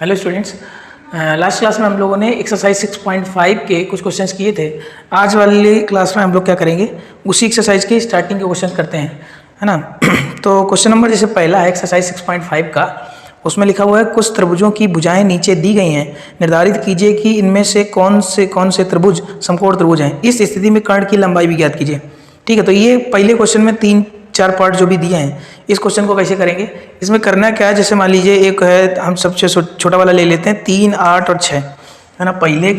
Hello students, last class में हम लोगों ने एक्सरसाइज 6.5 के कुछ क्वेश्चंस किए थे। आज वाली क्लास में हम लोग क्या करेंगे, उसी एक्सरसाइज की स्टार्टिंग के क्वेश्चन करते हैं, है ना। तो क्वेश्चन नंबर जैसे पहला है एक्सरसाइज 6.5 का, उसमें लिखा हुआ है कुछ त्रिभुजों की भुजाएं नीचे दी गई हैं, निर्धारित कीजिए कि इनमें से कौन से त्रिभुज समकोण त्रिभुज हैं। इस स्थिति में कर्ण की लंबाई भी ज्ञात कीजिए। ठीक है, तो ये पहले क्वेश्चन में 3-4 पार्ट जो भी दिए हैं, इस क्वेश्चन को कैसे करेंगे। इसमें करना क्या है, जैसे मान लीजिए एक है, हम सबसे छोटा वाला ले लेते हैं 3, 8 और 6, है ना। पहले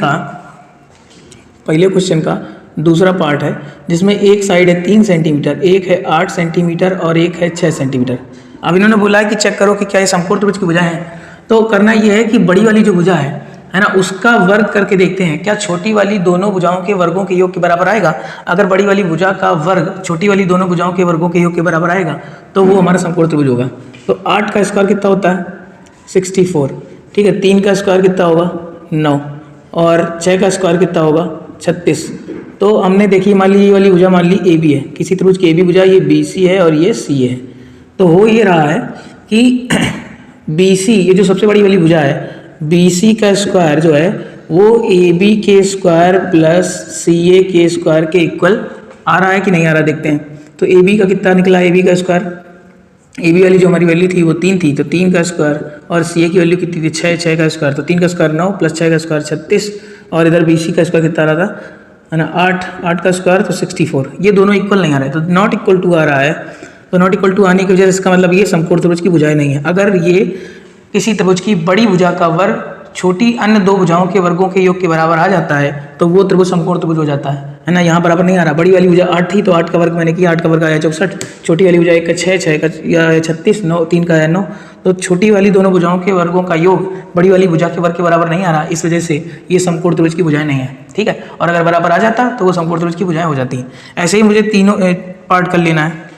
क्वेश्चन का दूसरा पार्ट है जिसमें एक साइड है 3 सेंटीमीटर, एक है 8 सेंटीमीटर और एक है 6 सेंटीमीटर। अब इन्होंने बोला है कि चेक करो कि क्या ये समकोण त्रिभुज की भुजा है। तो करना ये है कि बड़ी वाली जो भुजा है ना, उसका वर्ग करके देखते हैं क्या छोटी वाली दोनों भुजाओं के वर्गों के योग के बराबर आएगा। अगर बड़ी वाली भुजा का वर्ग छोटी वाली दोनों भुजाओं के वर्गों के योग के बराबर आएगा तो वो हमारा समकोण त्रिभुज होगा। तो 8 का स्क्वायर कितना होता है 64, ठीक है। 3 का स्क्वायर कितना होगा 9 और 6 का स्क्वायर कितना होगा 36। तो हमने देखी, मान ली ये वाली भुजा मान ली ए बी है, किसी त्रिभुज की ए बी भुजा, ये बी सी है और ये सी है। तो हो ये रहा है कि बी सी, ये जो सबसे बड़ी वाली भुजा है, बी सी का स्क्वायर जो है वो ए बी के स्क्वायर प्लस सी ए के स्क्वायर के इक्वल आ रहा है कि नहीं आ रहा, देखते हैं। तो ए बी का कितना निकला, ए बी का स्क्वायर, ए बी वाली जो हमारी वैल्यू थी वो 3 थी, तो 3 का स्क्वायर, और सी ए की वैल्यू कितनी थी 6 का स्क्वायर, तो 3 का स्क्वायर 9 प्लस 6 का स्क्वायर 36, और इधर बी सी का स्क्वायर कितना आ रहा था, है ना 8 का स्क्वायर तो 64। ये दोनों इक्वल नहीं आ रहे, तो नॉट इक्वल टू आ रहा है। तो नॉट इक्वल टू आने की वजह से इसका मतलब ये समकोण त्रिभुज की भुजाएं नहीं है। अगर ये किसी त्रिभुज की बड़ी भुजा का वर्ग छोटी अन्य दो भुजाओं के वर्गों के योग के बराबर आ जाता है तो वो त्रिभुज समकोण त्रिभुज हो जाता है ना। यहाँ बराबर नहीं आ रहा, बड़ी वाली भुजा 8 थी तो 8 का वर्ग मैंने किया, 8 का वर्ग आया 64, छोटी वाली भुजा 1 का 6, 6 का या 36, 9 3 का है 9। तो छोटी वाली दोनों भुजाओं के वर्गों का योग बड़ी वाली भुजा के वर्ग के बराबर नहीं आ रहा, इस वजह से ये समकोण त्रिभुज की भुजाएं नहीं है, ठीक है। और अगर बराबर आ जाता तो वो समकोण त्रिभुज की भुजाएं हो जाती हैं। ऐसे ही मुझे तीनों पार्ट कर लेना है,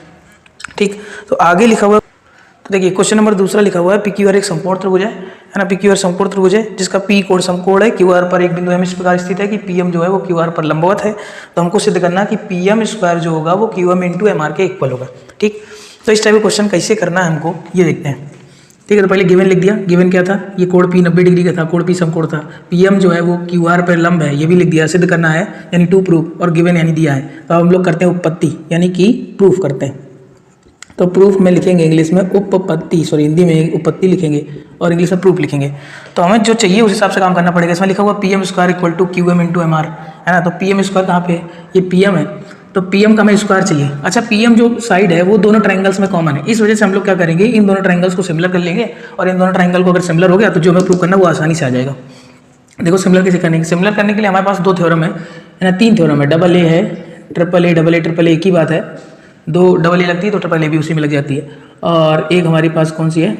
ठीक। तो आगे लिखा हुआ, तो देखिए क्वेश्चन नंबर दूसरा लिखा हुआ है पी क्यू आर एक समकोण त्रिभुज है ना। पी क्यू आर समकोण त्रिभुज है जिसका पी कोण समकोण है, क्यू आर पर एक बिंदु एम इस प्रकार स्थित है कि पी एम जो है वो क्यू आर पर लंबवत है। तो हमको सिद्ध करना है कि पी एम स्क्वायर जो होगा वो Q M into M R के इक्वल होगा, ठीक। तो इस टाइप का क्वेश्चन कैसे करना है हमको ये देखते हैं, ठीक है। तो पहले गिवन लिख दिया, गिवन क्या था, ये कोण पी 90 डिग्री का था, कोण पी समकोण था, पी एम जो है वो क्यू आर पर लंब है, ये भी लिख दिया, सिद्ध करना है यानी टू प्रूफ, और गिवन यानी दिया है। तो अब हम लोग करते हैं उत्पत्ति यानी कि प्रूफ करते हैं। तो प्रूफ में लिखेंगे इंग्लिश में उपपत्ति, सॉरी हिंदी में उपपत्ति लिखेंगे और इंग्लिश में प्रूफ लिखेंगे। तो हमें जो चाहिए उस हिसाब से काम करना पड़ेगा। इसमें लिखा हुआ P M square equal to Q M into M R, है ना। तो पी एम स्क्वायर कहाँ पे है, ये पी एम है, तो पी एम का हमें स्क्वायर चाहिए। अच्छा, पी एम जो साइड है वो दोनों ट्राइंगल्स में कॉमन है, इस वजह से हम लोग क्या करेंगे, इन दोनों ट्राइंगल्स को सिमिलर कर लेंगे, और इन दोनों ट्राइंगल को अगर सिमिलर हो गया तो जो हमें प्रूफ करना वो आसानी से आ जाएगा। देखो सिमिलर कैसे करने, सिमिलर करने के लिए हमारे पास 2 थ्योरम है ना, 3 थ्योरम है, डबल ए है, triple A, double A, triple A एक ही बात है, 2 डबल ए लगती है तो ट्रिपल ए भी उसी में लग जाती है। और एक हमारी पास कौन सी है,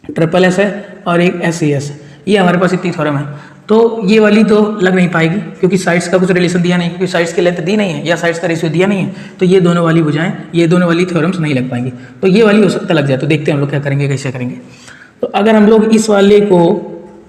ट्रिपल एस है, और एक एस सी एस, ये हमारे पास इतनी थ्योरम है। तो ये वाली तो लग नहीं पाएगी क्योंकि साइड्स का कुछ रिलेशन दिया नहीं, क्योंकि साइड्स की लेंथ दी नहीं है या साइड्स का रेशियो दिया नहीं है, तो ये दोनों वाली भुजाएं, ये दोनों वाली थ्योरम्स नहीं लग पाएंगी। तो ये वाली हो सकता लग जाए। तो देखते हैं हम लोग क्या करेंगे, कैसे करेंगे। तो अगर हम लोग इस वाले को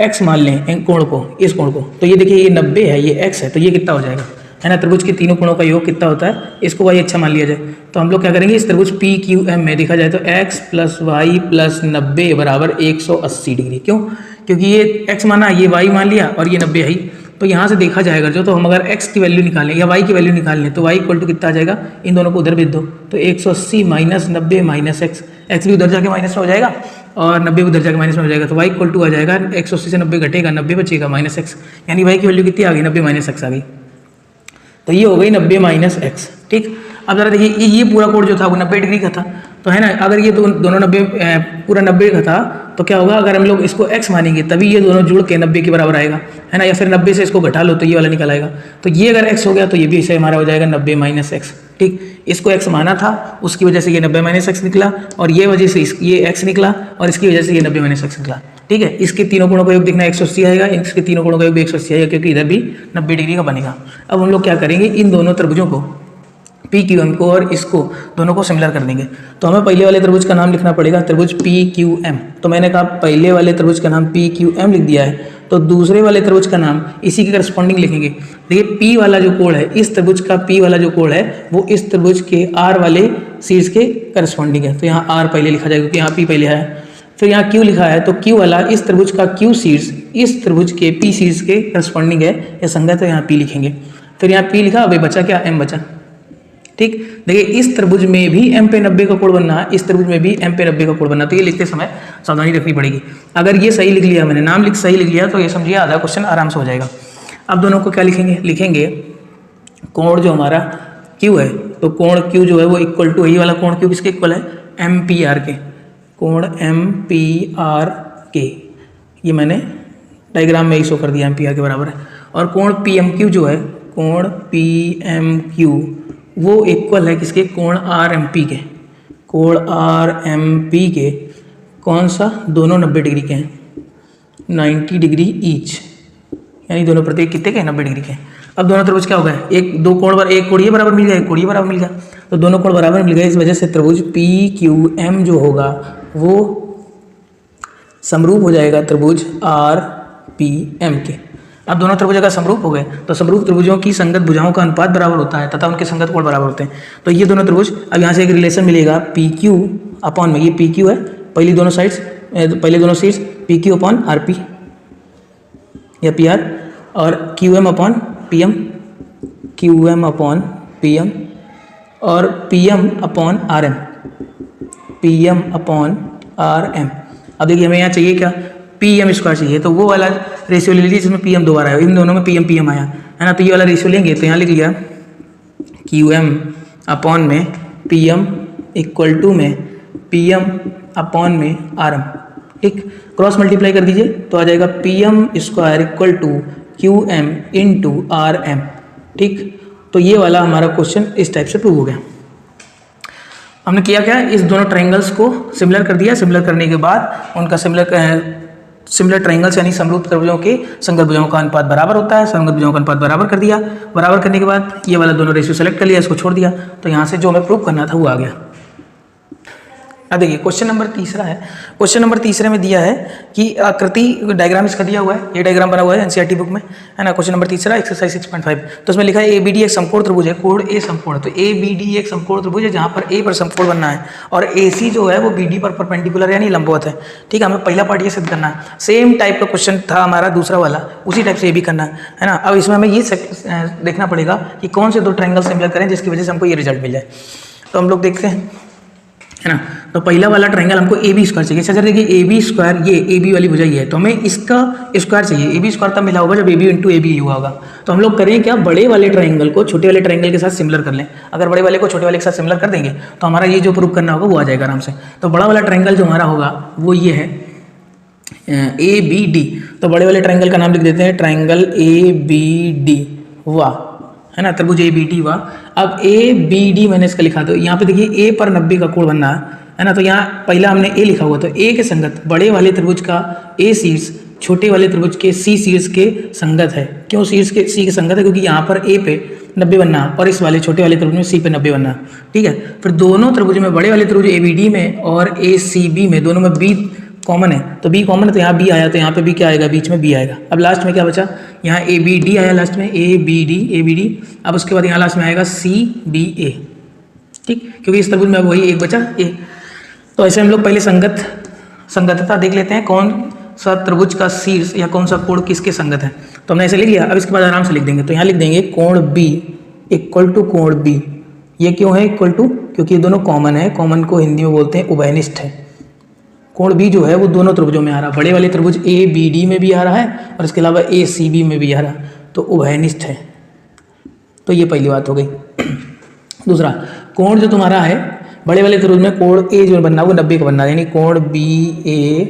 एक्स मान लें, कोण को, इस कोण को, तो ये देखिए ये 90 है, ये एक्स है, तो ये कितना हो जाएगा, है ना। त्रिभुज के तीनों कोणों का योग कितना होता है, इसको वाई अच्छा मान लिया जाए। तो हम लोग क्या करेंगे, इस त्रिभुज पी क्यू एम में देखा जाए तो x प्लस वाई प्लस 90 बराबर 180 डिग्री। क्यों, क्योंकि ये x माना, ये y मान लिया और ये 90 है ही। तो यहाँ से देखा जाएगा जो, तो हम अगर x की वैल्यू निकालें या y की वैल्यू निकाल लें तो y इक्वल टू कितना आ जाएगा, इन दोनों को उधर भेज दो, तो 180 माइनस 90 माइनस x, x भी उधर जाके माइनस में हो जाएगा और 90 उधर जाके माइनस में हो जाएगा। तो y इक्वल टू आ जाएगा 180 से 90 घटेगा, 90 बचेगा माइनस x, यानी y की वैल्यू कितनी आ गई, 90 माइनस x आ गई। तो ये हो गई 90 माइनस एक्स, ठीक। अब जरा देखिए ये पूरा कोण जो था वो 90 डिग्री का था, तो है ना। अगर ये दोनों 90 पूरा 90 का था तो क्या होगा, अगर हम लोग इसको x मानेंगे तभी ये दोनों जुड़ के 90 के बराबर आएगा, है ना। या फिर 90 से इसको घटा लो तो ये वाला निकल आएगा। तो ये अगर x हो गया तो ये भी इसे हमारा हो जाएगा 90 माइनस एक्स, ठीक। इसको x माना था उसकी वजह से ये 90 माइनस एक्स निकला, और ये वजह से ये x निकला, और इसकी वजह से ये 90 माइनस एक्स निकला, ठीक है। इसके तीनों कोणों का योग देखना 180 आएगा, इसके तीनों कोणों का योग भी 180 आएगा, क्योंकि इधर भी 90 डिग्री का बनेगा। अब हम लोग क्या करेंगे, इन दोनों त्रिभुजों को पी क्यू एम को और इसको दोनों को सिमिलर कर देंगे। तो हमें पहले वाले त्रिभुज का नाम लिखना पड़ेगा, त्रिभुज पी क्यू एम। तो मैंने कहा पहले वाले त्रिभुज का नाम पी क्यू एम लिख दिया है, तो दूसरे वाले त्रिभुज का नाम इसी के करस्पॉन्डिंग लिखेंगे। देखिए पी वाला जो कोण है, इस त्रिभुज का पी वाला जो कोण है वो इस त्रिभुज के आर वाले शीर्ष के करस्पॉन्डिंग है, तो यहाँ आर पहले लिखा जाएगा क्योंकि यहाँ पी पहले है। फिर यहाँ Q लिखा है, तो Q वाला इस त्रिभुज का Q शीर्ष इस त्रिभुज के P शीर्ष के करस्पॉन्डिंग है या संगत, तो यहाँ P लिखेंगे। फिर यहाँ P लिखा, अभी बचा क्या, M बचा। ठीक, देखिए इस त्रिभुज में भी M पे 90 का कोण बनना है, इस त्रिभुज में भी M पे 90 का कोण बनना, तो ये लिखते समय सावधानी रखनी पड़ेगी। अगर ये सही लिख लिया, मैंने नाम सही लिख लिया, तो ये समझिए आधा क्वेश्चन आराम से हो जाएगा। अब दोनों को क्या लिखेंगे, लिखेंगे कोण जो हमारा Q है, तो कोण Q जो है वो इक्वल टू, यही वाला कोण Q किसके इक्वल है, MPR के, कोण MPR के, ये मैंने डायग्राम में ही शो कर दिया, MPR के बराबर है। और कोण PMQ जो है, कोण PMQ वो इक्वल है किसके, कोण RMP के, कोण RMP के, कौन सा, दोनों 90 डिग्री के हैं, 90 डिग्री ईच, यानी दोनों प्रत्येक कितने के, 90 डिग्री के। अब दोनों त्रिभुज क्या हो गए, एक दो कोण पर, एक कोण ये बराबर मिल गया, एक कोण ये बराबर मिल गया, तो दोनों कोण बराबर मिल गए। इस वजह से त्रिभुज PQM जो होगा वो समरूप हो जाएगा त्रिभुज RPM के। अब दोनों त्रिभुज अगर समरूप हो गए तो समरूप त्रिभुजों की संगत भुजाओं का अनुपात बराबर होता है तथा उनके संगत कोण बराबर होते हैं। तो ये दोनों त्रिभुज, अब यहाँ से एक रिलेशन मिलेगा PQ अपॉन में, ये PQ है, पहली दोनों साइड्स, पहले दोनों सीट्स PQ अपॉन RP या PR, और QM upon PM, QM upon PM, और PM upon RM, PM upon RM। अब देखिए हमें यहाँ चाहिए क्या, PM स्क्वायर चाहिए, तो वो वाला रेशियो ले लीजिए जिसमें PM दोबारा है, इन दोनों में PM आया है ना, तो ये वाला रेशियो लेंगे, तो यहाँ लिख लिया QM अपॉन में PM इक्वल टू में PM अपॉन में RM। ठीक, क्रॉस मल्टीप्लाई कर दीजिए तो आ जाएगा PM square equal to QM into RM। ठीक, तो ये वाला हमारा क्वेश्चन इस टाइप से प्रूव हो गया। हमने किया क्या, इस दोनों ट्रायंगल्स को सिमिलर कर दिया, सिमिलर करने के बाद उनका सिमिलर ट्रायंगल्स यानी समरूप त्रिभुजों के संगत भुजाओं का अनुपात बराबर होता है, संगत भुजाओं का अनुपात बराबर कर दिया, बराबर करने के बाद ये वाला दोनों रेशियो सेलेक्ट कर लिया, इसको छोड़ दिया, तो यहाँ से जो हमें प्रूव करना था वो आ गया। अब देखिए क्वेश्चन नंबर तीसरा है, क्वेश्चन नंबर तीसरे में दिया है कि आकृति, डायग्राम इसका दिया हुआ है, ये डायग्राम बना हुआ है एनसीईआरटी बुक में, है ना। क्वेश्चन नंबर तीसरा एक्सरसाइज 6.5, तो उसमें लिखा है ABD एक समकोण त्रिभुज है, कोण A समकोण है, तो ABD एक समकोण त्रिभुज है जहाँ पर A पर समकोण बनना है और AC जो है वो BD पर परपेंडिकुलर यानी लंबवत है। ठीक है, हमें पहला पार्ट ये सिद्ध करना है। सेम टाइप का क्वेश्चन था हमारा दूसरा वाला, उसी टाइप से ये भी करना है ना। अब इसमें हमें ये देखना पड़ेगा कि कौन से दो ट्रायंगल सिमिलर करें जिसकी वजह से हमको ये रिजल्ट मिल जाए। तो हम लोग देखते हैं, है ना। तो पहला वाला ट्रायंगल हमको AB स्क्वायर चाहिए। अच्छा देखिए AB स्क्वायर, ये AB वाली भुजा ये है, तो हमें इसका स्क्वायर चाहिए। AB स्क्वायर तब मिला होगा जब AB इंटू AB हुआ होगा। तो हम लोग करें क्या, बड़े वाले ट्रायंगल को छोटे वाले ट्रायंगल के साथ सिमिलर कर लें। अगर बड़े वाले को छोटे वाले के साथ सिमिलर कर देंगे तो हमारा ये जो प्रूव करना होगा वो आ जाएगा आराम से। तो बड़ा वाला ट्रायंगल जो हमारा होगा वो ये है ABD। तो बड़े वाले ट्रायंगल का नाम लिख देते हैं ट्रायंगल ABD, वाह, है ना, त्रिभुज ABD वाह। अब ABD मैंने इसका लिखा, तो यहाँ पे देखिए A पर 90 का कोण बनना है ना। तो यहाँ पहला हमने A लिखा हुआ, तो A के संगत बड़े वाले त्रिभुज का A शीर्ष छोटे वाले त्रिभुज के C शीर्ष के संगत है। क्यों शीर्ष के C के संगत है, क्योंकि यहाँ पर A पे 90 बनना और इस वाले छोटे वाले त्रिभुज में C पे 90 बनना। ठीक है, फिर दोनों त्रिभुज में, बड़े वाले त्रिभुज ABD में और ACB में, दोनों में B कॉमन है, तो B कॉमन है, तो यहाँ B आया, तो यहाँ पे भी क्या आएगा, बीच में B आएगा। अब लास्ट में क्या बचा, यहाँ ABD आया लास्ट में, ABD। अब उसके बाद यहाँ लास्ट में आएगा CBA। ठीक, क्योंकि इस त्रिभुज में अब वही एक बचा A। तो ऐसे हम लोग पहले संगतता देख लेते हैं, कौन सा त्रिभुज का शीर्ष या कौन सा कोण किसके संगत है। तो हमने ऐसे लिख लिया। अब इसके बाद आराम से लिख देंगे, तो यहाँ लिख देंगे कोण B इक्वल टू कोण B। ये क्यों है इक्वल टू, क्योंकि ये दोनों कॉमन है, कॉमन को हिंदी में बोलते हैं उभयनिष्ठ है। कोण B जो है वो दोनों त्रिभुजों में आ रहा है, बड़े वाले त्रिभुज ABD में भी आ रहा है और इसके अलावा ACB में भी आ रहा है, तो उभयनिष्ठ है। तो ये पहली बात हो गई। दूसरा, कोण जो तुम्हारा है बड़े वाले त्रिभुज में, कोण A जो बनना है वो 90 का बनना है, यानी कोण BAD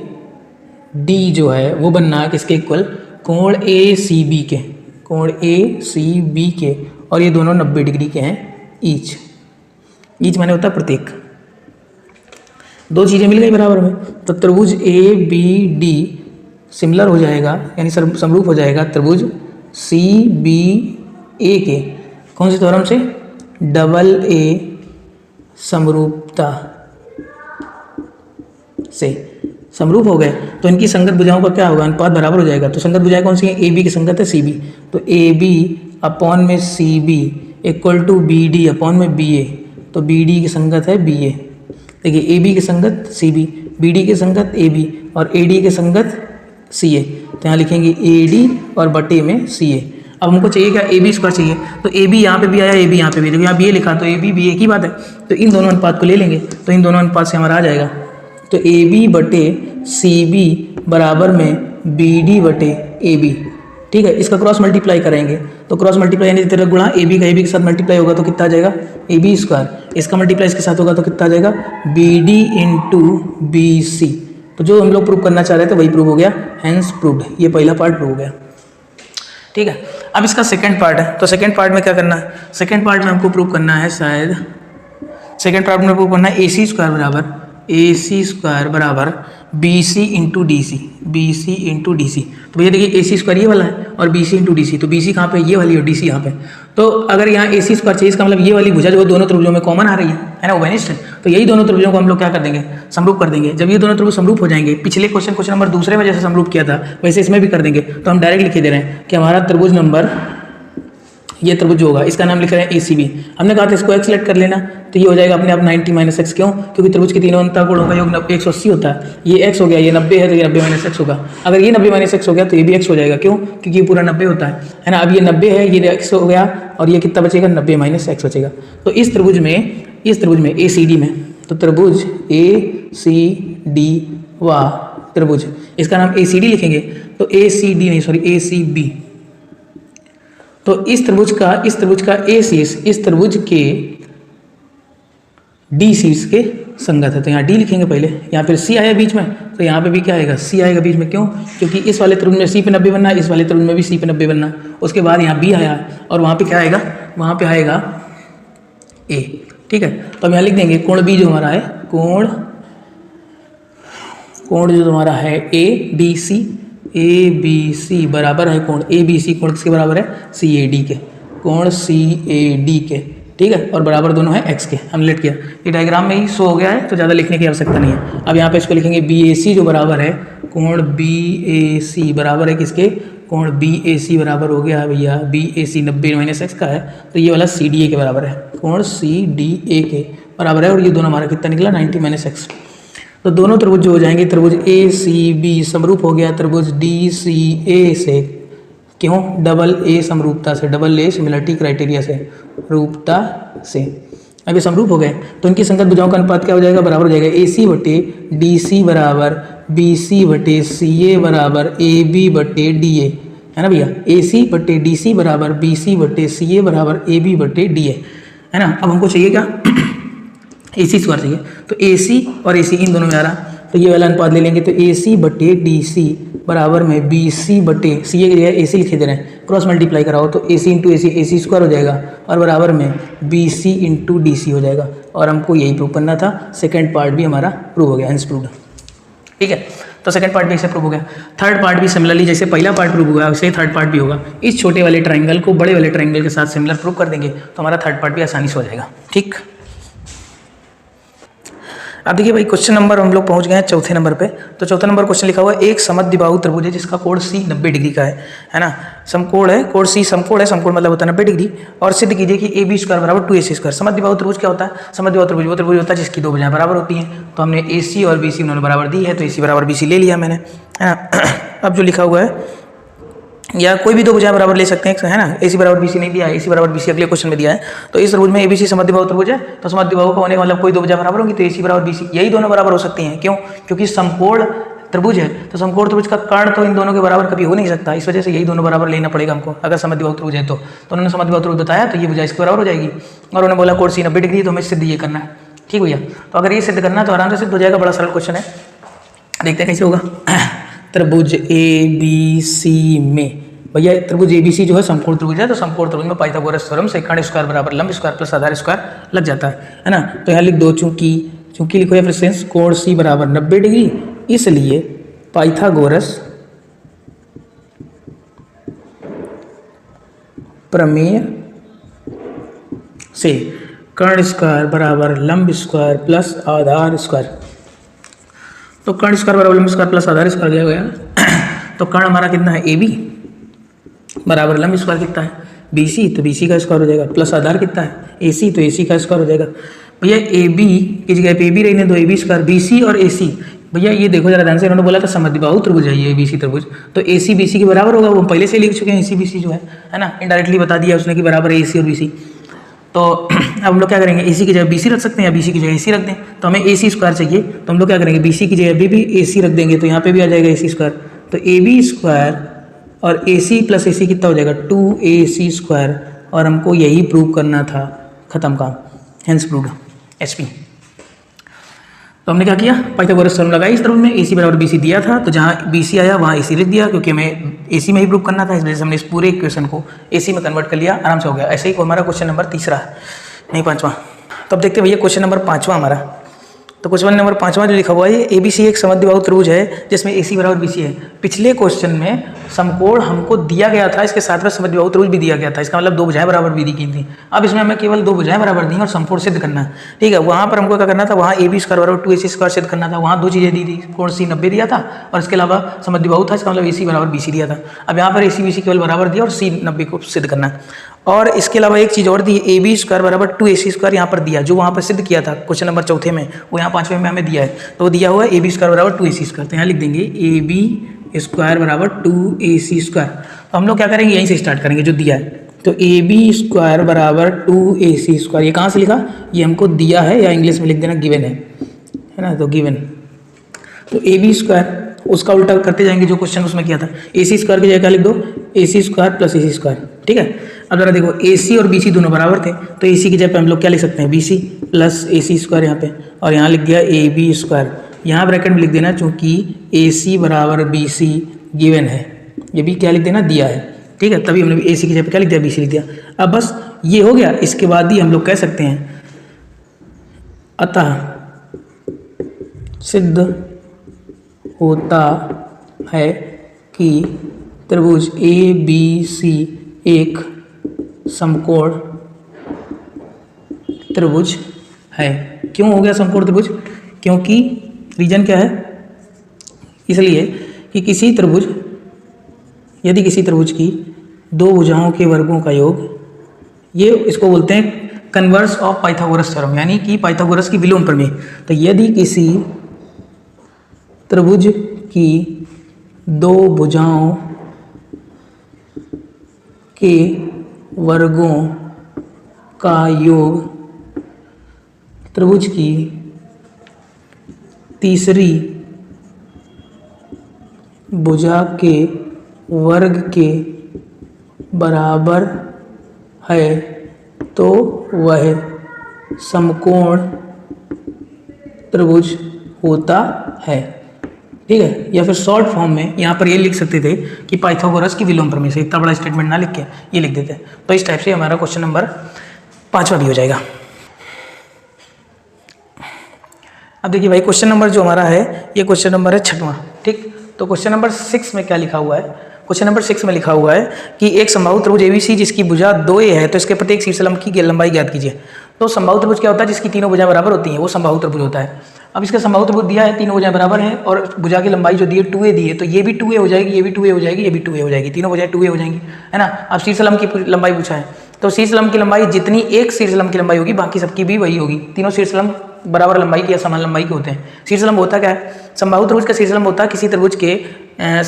जो है वो बनना है किसके इक्वल, कोण ACB के, कोण ACB के, और ये दोनों 90 डिग्री के हैं ईच। ईच माने होता है प्रत्येक। दो चीज़ें मिल गई बराबर में, तो त्रिभुज ABD सिमिलर हो जाएगा यानी समरूप हो जाएगा त्रिभुज CBA के, कौन सी थ्योरम से, डबल A समरूपता से समरूप हो गए। तो इनकी संगत भुजाओं का क्या होगा, अनुपात बराबर हो जाएगा। तो संगत भुजाएं कौन सी हैं, AB की संगत है CB, तो AB अपॉन में CB equal to BD upon में BA, तो BD की संगत है BA। देखिए AB की संगत CB, बी डी के संगत ए बी और ए डी के संगत सी ए। तो यहाँ लिखेंगे ए डी और बटे में सी ए। अब हमको चाहिए क्या, ए बी स्क्वायर चाहिए, तो ए बी यहाँ पे भी आया, ए बी यहाँ पे भी, देखो यहाँ बी ए लिखा तो ए बी एक ही बात है, तो इन दोनों अनुपात को ले लेंगे, तो इन दोनों अनुपात से हमारा आ जाएगा, तो ए बी बटे सी बी बराबर में बी डी बटे ए बी। ठीक है, इसका क्रॉस मल्टीप्लाई करेंगे, तो क्रॉस मल्टीप्लाई यानी तेरा गुणा ए बी का ए बी के साथ मल्टीप्लाई होगा तो कितना आ जाएगा, ए बी स्क्वायर, इसका मल्टीप्लाई इसके साथ होगा तो कितना आ जाएगा, B D into B C. तो जो हम लोग प्रूव करना चाह रहे थे वही प्रूव हो गया, हैंस प्रूव्ड। ये पहला पार्ट प्रूव हो गया। ठीक है, अब इसका सेकंड पार्ट है, तो सेकंड पार्ट में क्या करना है, सेकंड पार्ट में हमको प्रूव करना है, शायद सेकंड पार्ट में प्रूव करना है ए सी स्क्वायर बराबर B C into D C, B C into D C. तो भैया देखिए ए सी स्क्वायर ये वाला है और B C into D C, तो बी सी कहाँ पे, ये वाली और डी सी यहाँ पे। तो अगर यहाँ ए सी स्क्वायर चाहिए, इसका मतलब ये वाली भुजा जो दोनों त्रिभुजों में कॉमन आ रही है ना, वो वेनिस्ट है, तो यही दोनों त्रिभुजों को हम लोग क्या कर देंगे, समरूप कर देंगे। जब ये दोनों त्रिभुज समरूप हो जाएंगे, पिछले क्वेश्चन नंबर दूसरे में जैसे समरूप किया था वैसे इसमें भी कर देंगे, तो हम डायरेक्ट लिखे दे रहे हैं कि हमारा त्रिभुज नंबर, ये त्रिभुज जो होगा इसका नाम लिख रहे हैं ए सी बी। हमने कहा था इसको एक्स सेलेक्ट कर लेना, तो ये हो जाएगा अपने आप 90 माइनस एक्स। क्यों, क्योंकि त्रिभुज के तीनों अंतःकोणों का योग 180 होता है, ये एक्स हो गया, ये 90 है तो ये 90 माइनस एक्स होगा। अगर ये 90 माइनस एक्स हो गया तो ये भी एक्स हो जाएगा, क्यों, क्योंकि ये पूरा 90 होता है ना। अब ये 90 है, ये एक्स हो गया और ये कितना बचेगा, 90 माइनस एक्स बचेगा। तो इस त्रिभुज में ए सी डी में, तो त्रिभुज ए सी डी व त्रिभुज, इसका नाम ए सी डी लिखेंगे, तो ए सी डी नहीं सॉरी ए सी बी। तो इस त्रिभुज का ए शीर्ष इस त्रिभुज के डी शीर्ष के संगत है, तो यहाँ डी लिखेंगे पहले, यहाँ फिर सी आया बीच में, तो यहाँ पे भी क्या आएगा, सी आएगा बीच में। क्यों, क्योंकि इस वाले त्रिभुज में सी पे 90 बनना है, इस वाले त्रिभुज में भी सी पे 90 बनना है। उसके बाद यहाँ बी आया और वहाँ पे क्या आएगा, वहाँ पे आएगा ए। ठीक है, तो हम यहाँ लिख देंगे कोण बी जो हमारा है, कोण जो हमारा है A B C, A B C बराबर है कोण ए बी सी, कोण किसके बराबर है, सी ए डी के, कोण सी ए डी के। ठीक है, और बराबर दोनों है एक्स के। हम लेट किया, ये डायग्राम में ही शो हो गया है तो ज़्यादा लिखने की आवश्यकता नहीं है। अब यहाँ पे इसको लिखेंगे बी ए सी जो बराबर है कोण बी ए सी बराबर है किसके, कोण बी ए सी बराबर हो गया भैया, बी ए सी 90 माइनस एक्स का है, तो ये वाला सी डी ए के बराबर है, कोण सी डी ए के बराबर है। और ये दोनों हमारा कितना निकला, 90 माइनस एक्स। तो दोनों त्रिभुज जो हो जाएंगे, त्रिभुज ए सी बी समरूप हो गया त्रिभुज डी सी ए से। क्यों, डबल ए समरूपता से, डबल ए सिमिलरिटी क्राइटेरिया से, रूपता से। अब ये समरूप हो गए तो इनकी संगत भुजाओं का अनुपात क्या हो जाएगा, बराबर हो जाएगा ए सी बटे डी सी बराबर बी सी बटे सी ए बराबर ए बी बटे डी ए, है ना भैया। ए सी बटे डी सी बराबर बी सी बटे सी ए बराबर ए बी बटे डी ए, है ना। अब हमको चाहिए क्या, ए सी स्क्वायर चाहिए, तो ए सी और ए सी इन दोनों में आ रहा, तो ये वाला अनुपात ले लेंगे, तो ए सी बटे डी सी बराबर में बी सी बटे सी ए के जगह ए सी लिखे दे रहे हैं, क्रॉस मल्टीप्लाई कराओ तो ए सी इंटू ए सी स्क्वायर हो जाएगा और बराबर में B C into D C हो जाएगा। और हमको यही प्रूव करना था, सेकंड पार्ट भी हमारा प्रूव हो गया, हेंस प्रूव्ड। ठीक है, तो सेकंड पार्ट भी ऐसे प्रूव हो गया। थर्ड पार्ट भी सिमिलरली जैसे पहला पार्ट प्रूव हुआ वैसे थर्ड पार्ट भी होगा। इस छोटे वाले ट्राइंगल को बड़े वाले ट्राइंगल के साथ सिमिलर प्रूव कर देंगे तो हमारा थर्ड पार्ट भी आसानी से हो जाएगा। ठीक, अब देखिए भाई क्वेश्चन नंबर हम लोग पहुंच गए हैं चौथे नंबर पे। तो चौथा नंबर क्वेश्चन लिखा हुआ है, एक समद्विबाहु त्रिभुज है जिसका कोण सी 90 डिग्री का है ना। समकोण है, कोण सी समकोण है, समकोण मतलब होता है 90 डिग्री। और सिद्ध कीजिए कि ए बी स्क्वायर बराबर 2ac स्क्वायर। समद्विबाहु त्रिभुज क्या होता है, समद्विबाहु त्रिभुज वो त्रिभुज होता है जिसकी दो भुजाएं बराबर होती हैं। तो हमने ए सी और बी सी उन्होंने बराबर दी है, तो ए सी बराबर बी सी ले लिया मैंने, है ना। अब जो लिखा हुआ है, या कोई भी दो भुजाएं बराबर ले सकते हैं, है ना। ए सी बराबर बी सी नहीं दिया है, ए सी बराबर बी सी अगले क्वेश्चन में दिया है। तो इस त्रिभुज में ए बी सी समद्विबाहु त्रिभुज है, तो समद्विबाहु का होने का मतलब कोई दो भुजाएं बराबर होंगी, तो ए सी बराबर बी सी यही दोनों बराबर हो सकती हैं। क्यों, क्योंकि समकोण त्रिभुज है, तो समकोण त्रिभुज का कर्ण तो इन दोनों के बराबर कभी हो नहीं सकता, इस वजह से यही दोनों बराबर लेना पड़ेगा हमको अगर समद्विबाहु त्रिभुज है। तो उन्होंने समद्विबाहु त्रिभुज बताया तो ये भुजा इसके बराबर हो जाएगी। और उन्होंने बोला कोण सी 90 डिग्री, तो हमें सिद्ध ये करना है। ठीक भैया, तो अगर ये सिद्ध करना है तो आराम से सिद्ध हो जाएगा, बड़ा सरल क्वेश्चन है, देखते हैं कैसे होगा। त्रिभुज ए बी सी में भैया त्रिभुज ए बी सी जो है समकोण त्रिभुज है, तो समकोण त्रिभुज में पाइथागोरस थ्योरम से कर्ण स्क्वायर बराबर लंब स्क्वायर प्लस आधार स्क्वायर लग जाता है ना। तो यहाँ लिख दो, चूंकि लिखो या फिर सेंस कोण सी बराबर 90 डिग्री, इसलिए पाइथागोरस प्रमेय से कर्ण स्क्वायर बराबर लंब स्क्वायर प्लस आधार स्क्वायर। तो कर्ण स्क्वायर बराबर लंब स्क्वायर प्लस आधार स्क्वायर दिया गया। तो कर्ण हमारा कितना है, ए बी बराबर लंब स्क्वायर कितना है, बी सी, तो बी सी का स्क्वायर हो जाएगा, प्लस आधार कितना है, ए सी, तो ए सी का स्क्वायर हो जाएगा। भैया ए बी की जगह पे ए बी रहने दो, A B square, B C और ए सी भैया ये देखो जरा ध्यान से, इन्होंने बोला था समद्विबाहु त्रिभुज है ये ABC त्रिभुज, तो AC BC के बराबर होगा, वो पहले से लिख चुके हैं AC BC जो है ना, इनडायरेक्टली बता दिया उसने कि बराबर है AC और BC। तो अब हम लोग क्या करेंगे, AC की जगह BC रख सकते हैं या BC की जगह AC रख दें, तो हमें AC स्क्वायर चाहिए, तो हम लोग क्या करेंगे BC की जगह भी AC रख देंगे, तो यहाँ पे भी आ जाएगा AC स्क्वायर, तो AB स्क्वायर और AC प्लस AC कितना हो जाएगा 2AC स्क्वायर, और हमको यही प्रूव करना था, खत्म काम, हेंस प्रूव्ड HP। तो हमने क्या किया, पाइथागोरस थ्योरम लगाई इस तरफ में, AC बराबर BC दिया था, तो जहाँ BC आया वहाँ AC लिख दिया, क्योंकि हमें AC में ही प्रूव करना था, इस वजह से हमने इस पूरे इक्वेशन को AC में कन्वर्ट कर लिया, आराम से हो गया। ऐसे ही हमारा क्वेश्चन नंबर तीसरा है, नहीं पांचवा। तो अब देखते हैं भैया क्वेश्चन नंबर पांचवा हमारा। तो क्वेश्चन नंबर पांचवा जो लिखा हुआ है, ये ABC एक समद्विबाहु त्रिभुज है जिसमें AC बराबर BC है। पिछले क्वेश्चन में समकोण हमको दिया गया था, इसके साथ में समद्विबाहु त्रिभुज भी दिया गया था, इसका मतलब दो भुजाएं बराबर भी दी गई थी। अब इसमें हमें केवल दो भुजाएं बराबर दी और समकोण सिद्ध करना है, ठीक है। वहाँ पर हमको क्या करना था, वहाँ AB स्क्वायर बराबर 2AC स्क्वायर सिद्ध करना था, वहाँ दो चीज़ें दी थी, कोण C 90 दिया था और इसके अलावा समद्विबाहु था, इसका मतलब AC बराबर BC दिया था। अब यहाँ पर AC BC केवल बराबर दिया और C 90 को सिद्ध करना है। और इसके अलावा एक चीज़ और दी, AB स्क्वायर बराबर 2AC स्क्वायर यहाँ पर दिया, जो वहाँ पर सिद्ध किया था क्वेश्चन नंबर चौथे में, वो यहाँ पांचवें में हमें दिया है। तो वो दिया हुआ है AB स्क्वायर बराबर 2AC स्क्वायर, तो यहाँ लिख देंगे AB स्क्वायर बराबर 2AC स्क्वायर। तो हम लोग क्या करेंगे, यहीं से स्टार्ट करेंगे जो दिया है। तो AB स्क्वायर बराबर 2AC स्क्वायर, ये कहाँ से लिखा, ये हमको दिया है, या इंग्लिश में लिख देना गिवन है ना, तो गिवन। तो AB स्क्वायर उसका उल्टा करते जाएंगे जो क्वेश्चन उसमें किया था, AC स्क्वायर की जगह क्या लिख दो, AC square plus AC square, ठीक है। अब जरा देखो AC और BC दोनों बराबर थे, तो AC की जगह पे हम लोग क्या लिख सकते हैं, BC प्लस AC स्क्वायर यहाँ पे, और यहाँ लिख दिया AB स्क्वायर, यहाँ ब्रैकेट में लिख देना चूंकि AC बराबर BC गिवन है, ये भी क्या लिख देना, दिया है, ठीक है। तभी हमने AC की जगह पे क्या लिख दिया, BC लिख दिया। अब बस ये हो गया, इसके बाद ही हम लोग कह सकते हैं अतः सिद्ध होता है कि त्रिभुज ABC एक समकोण त्रिभुज है। क्यों हो गया समकोण त्रिभुज, क्योंकि रीजन क्या है, इसलिए कि किसी त्रिभुज, यदि किसी त्रिभुज की दो भुजाओं के वर्गों का योग, ये इसको बोलते हैं कन्वर्स ऑफ पाइथागोरस थ्योरम, यानी कि पाइथागोरस की विलोम प्रमेय। तो यदि किसी त्रिभुज की दो भुजाओं के वर्गों का योग त्रिभुज की तीसरी भुजा के वर्ग के बराबर है तो वह समकोण त्रिभुज होता है, ठीक है। या फिर शॉर्ट फॉर्म में यहाँ पर ये लिख सकते थे कि पाइथागोरस की विलोम प्रमेय से, इतना बड़ा स्टेटमेंट ना लिख के ये लिख देते। तो इस टाइप से हमारा क्वेश्चन नंबर पांचवा भी हो जाएगा। अब देखिए भाई क्वेश्चन नंबर जो हमारा है, ये क्वेश्चन नंबर है छठवां, ठीक। तो क्वेश्चन नंबर 6 में क्या लिखा हुआ है, क्वेश्चन नंबर 6 में लिखा हुआ है कि एक समबाहु त्रिभुज ABC जिसकी भुजा 2A है, तो इसके प्रत्येक शीर्षलंब की लंबाई ज्ञात कीजिए। तो समबाहु त्रिभुज क्या होता है, जिसकी तीनों भुजाएं बराबर होती हैं, वो समबाहु त्रिभुज होता है। अब इसका समबाहु त्रिभुज दिया है, तीनों भुजाएं बराबर हैं और भुजा की लंबाई जो दी है 2A दी है, तो ये भी 2A हो जाएगी, ये भी 2A हो जाएगी, ये भी 2A हो जाएगी, तीनों भुजाएं 2A हो जाएंगी, है ना। अब शीर्षलंब की लंबाई पूछा है, तो शीर्षलंब की लंबाई जितनी एक शीर्षलंब की लंबाई होगी बाकी सबकी भी वही होगी। तीनों शीर्षलंब बराबर लंबाई की या समान लंबाई के होते हैं। शीर्षलंब होता क्या है, समबाहु त्रिभुज का शीर्षलंब होता है किसी त्रिभुज के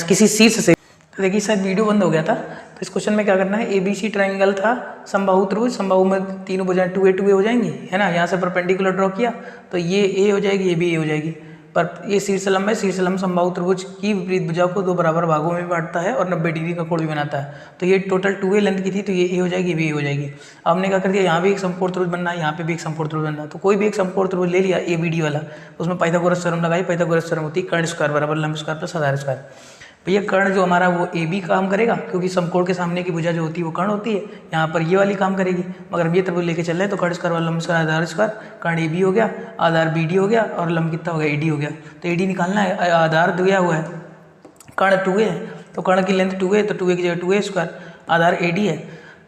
किसी शीर्ष से। तो देखिए शायद वीडियो बंद हो गया था, तो इस क्वेश्चन में क्या करना है, ABC ट्रायंगल था, समबाहु त्रिभुज, समबाहु में तीनों भुजाएं 2A हो जाएंगी, है ना। यहाँ से परपेंडिकुलर ड्रॉ किया तो ये A हो जाएगी, ये भी A हो जाएगी, पर ये शीर्षलंब है, शीर्षलंब समबाहु त्रिभुज की विपरीत भुजा को दो बराबर भागों में बांटता है और 90 डिग्री का कोण भी बनाता है। तो ये टोटल 2A लेंथ की थी, तो ये A हो जाएगी, ये भी A हो जाएगी। अब हमने क्या कर दिया, यहाँ भी एक समकोण त्रिभुज बनना है, यहाँ पे भी एक समकोण त्रिभुज बनना है, तो कोई भी एक समकोण त्रिभुज ले लिया ABD वाला, उसमें पाइथागोरस थ्योरम लगाई। पाइथागोरस थ्योरम होती है कर्ण स्क्वायर बराबर लंब स्क्वायर प्लस आधार स्क्वायर। भैया कर्ण जो हमारा वो AB काम करेगा, क्योंकि समकोण के सामने की भुजा जो होती है वो कर्ण होती है, यहाँ पर ये वाली काम करेगी। मगर हम ये त्रिभुज लेके चल रहे हैं तो कर्ण स्क्वायर वाला लंब स्क्वायर आधार स्क्वायर, कर्ण AB हो गया, आधार BD हो गया और लंब कितना हो गया AD हो गया। तो AD निकालना है, आधार दिया हुआ है, कर्ण 2A है, तो कर्ण की लेंथ 2A, तो 2A की जगह 2A स्क्वायर, आधार AD है,